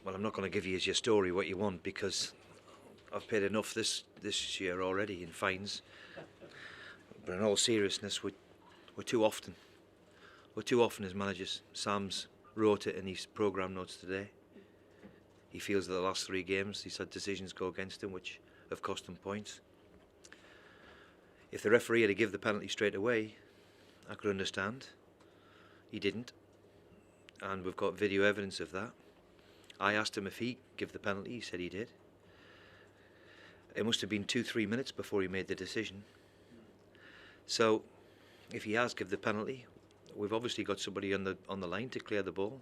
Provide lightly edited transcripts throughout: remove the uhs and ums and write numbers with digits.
Well, I'm not going to give you as your story what you want, because I've paid enough this year already in fines. But in all seriousness, we're too often. We're too often as managers. Sam's wrote it in his programme notes today. He feels that the last 3 games he's had decisions go against him which have cost him points. If the referee had to give the penalty straight away, I could understand. He didn't, and we've got video evidence of that. I asked him if he gave the penalty. He said he did. It must have been 2-3 minutes before he made the decision. So, if he has given the penalty, we've obviously got somebody on the line to clear the ball.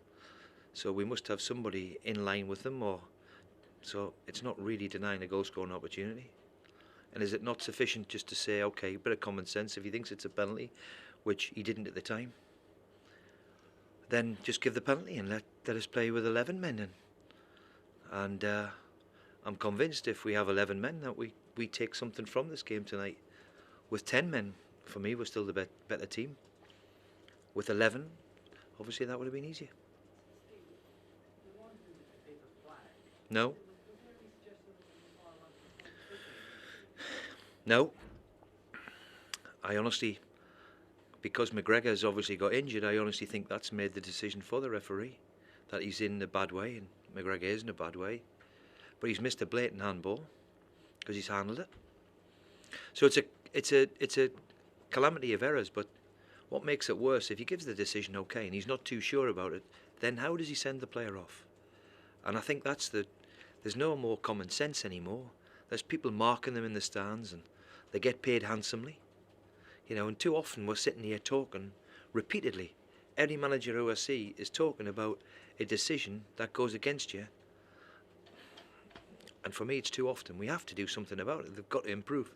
So we must have somebody in line with them, so it's not really denying a goal scoring opportunity. And is it not sufficient just to say, okay, a bit of common sense, if he thinks it's a penalty, which he didn't at the time, then just give the penalty and let us play with 11 men. And I'm convinced if we have 11 men that we take something from this game tonight. With 10 men, for me, we're still the better team. With 11, obviously that would have been easier. No. No. I honestly, because McGregor's obviously got injured, I honestly think that's made the decision for the referee, that he's in a bad way, and McGregor is in a bad way. But he's missed a blatant handball because he's handled it. So it's a calamity of errors. But what makes it worse, if he gives the decision okay and he's not too sure about it, then how does he send the player off? And I think there's no more common sense anymore. There's people marking them in the stands and they get paid handsomely. You know, and too often we're sitting here talking repeatedly. Every manager who I see is talking about a decision that goes against you. And for me, it's too often. We have to do something about it. They've got to improve.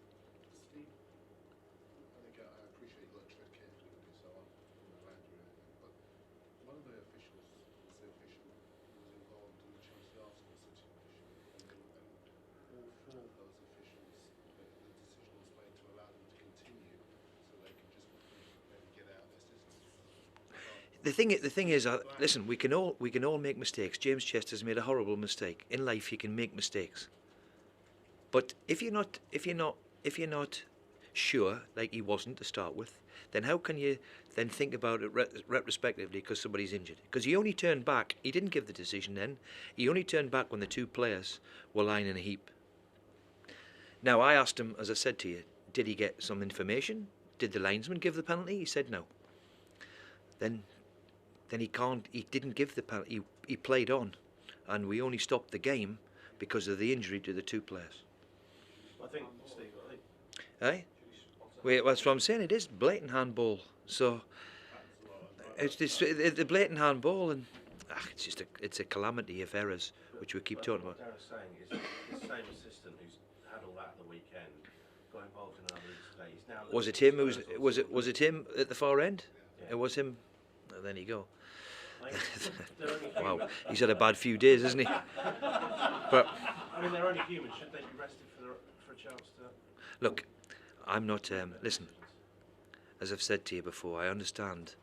The thing is, listen. We can all make mistakes. James Chester's made a horrible mistake. In life, you can make mistakes. But if you're not sure, like he wasn't to start with, then how can you then think about it retrospectively because somebody's injured? Because he only turned back. He didn't give the decision then. He only turned back when the 2 players were lying in a heap. Now I asked him, as I said to you, did he get some information? Did the linesman give the penalty? He said no. Then he didn't give the penalty. He played on, and we only stopped the game because of the injury to the 2 players. I think, Steve, Eh? Wait, that's what I'm saying. It is blatant handball. So it's the blatant handball, and it's a calamity of errors which we keep talking about. What Darren's saying is the same assistant who's had all that at the weekend got involved in another today. He's now Was it him? Was it him at the far end? Yeah. It was him. Oh, there you go. They're only Wow, he's had a bad few days, hasn't he? But I mean, they're only human. Should they be rested for a chance to? look, I'm not. Listen, as I've said to you before, I understand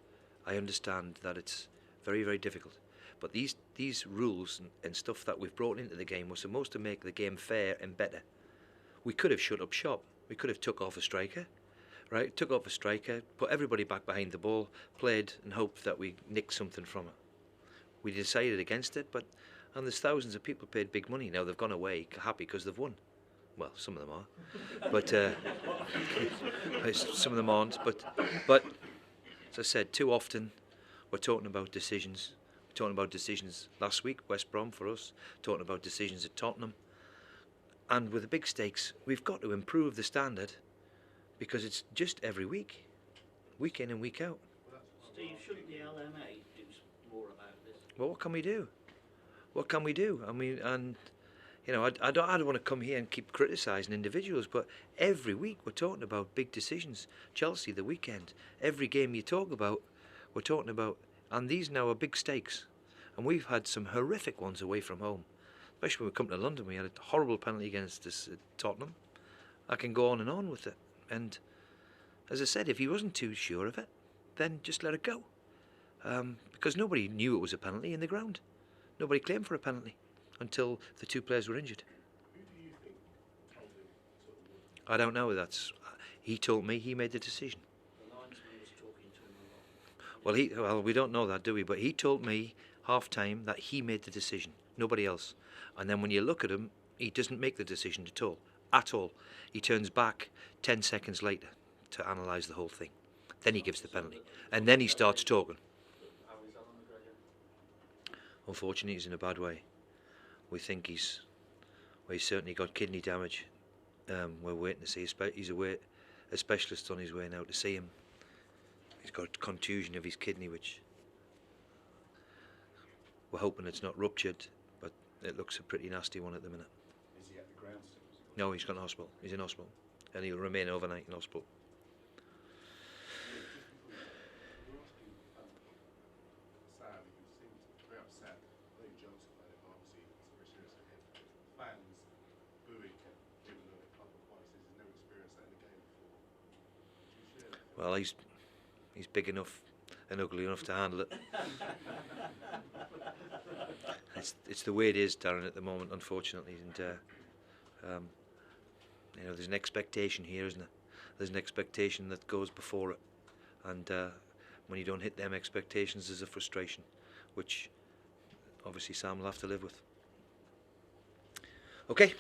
that it's very, very difficult. But these rules and stuff that we've brought into the game were supposed to make the game fair and better. We could have shut up shop. We could have took off a striker. Right, took off a striker, put everybody back behind the ball, played and hoped that we nicked something from it. We decided against it, and there's thousands of people paid big money. Now they've gone away happy because they've won. Well, some of them are, but some of them aren't. But as I said, too often we're talking about decisions. We're talking about decisions last week, West Brom for us, talking about decisions at Tottenham. And with the big stakes, we've got to improve the standard. Because it's just every week in and week out. Steve, shouldn't the LMA do more about this? Well, what can we do? What can we do? I mean, and you know, I don't want to come here and keep criticising individuals, but every week we're talking about big decisions. Chelsea the weekend, every game you talk about, we're talking about, and these now are big stakes, and we've had some horrific ones away from home. Especially when we come to London, we had a horrible penalty against us at Tottenham. I can go on and on with it. And as I said, if he wasn't too sure of it, then just let it go. Because nobody knew it was a penalty in the ground. Nobody claimed for a penalty. until the two players were injured. Who do you think told him sort of I don't know. He told me he made the decision. The linesman was talking to him a lot. Well, we don't know that, do we? But he told me half time that he made the decision, nobody else. And then when you look at him, he doesn't make the decision at all. At all. He turns back 10 seconds later to analyse the whole thing. Then he gives the penalty, and then he starts talking. how is Alan McGregor? Unfortunately, he's in a bad way. We think he's certainly got kidney damage. We're waiting to see. He's a specialist on his way now to see him. He's got contusion of his kidney, which we're hoping it's not ruptured, but it looks a pretty nasty one at the minute. Is he at the ground still? No, he's gone to hospital. He's in hospital, and he'll remain overnight in hospital. We're asking Sam, who seems very upset. I know he jokes about it, but obviously it's very serious for him. Fans booing him, given that a couple of twice, he's never experienced that in the game before. Do you share that? Well, he's big enough and ugly enough to handle it. It's the way it is, Darren, at the moment, unfortunately, and there's an expectation here, isn't there? There's an expectation that goes before it, and when you don't hit them expectations, there's a frustration, which obviously Sam will have to live with. Okay.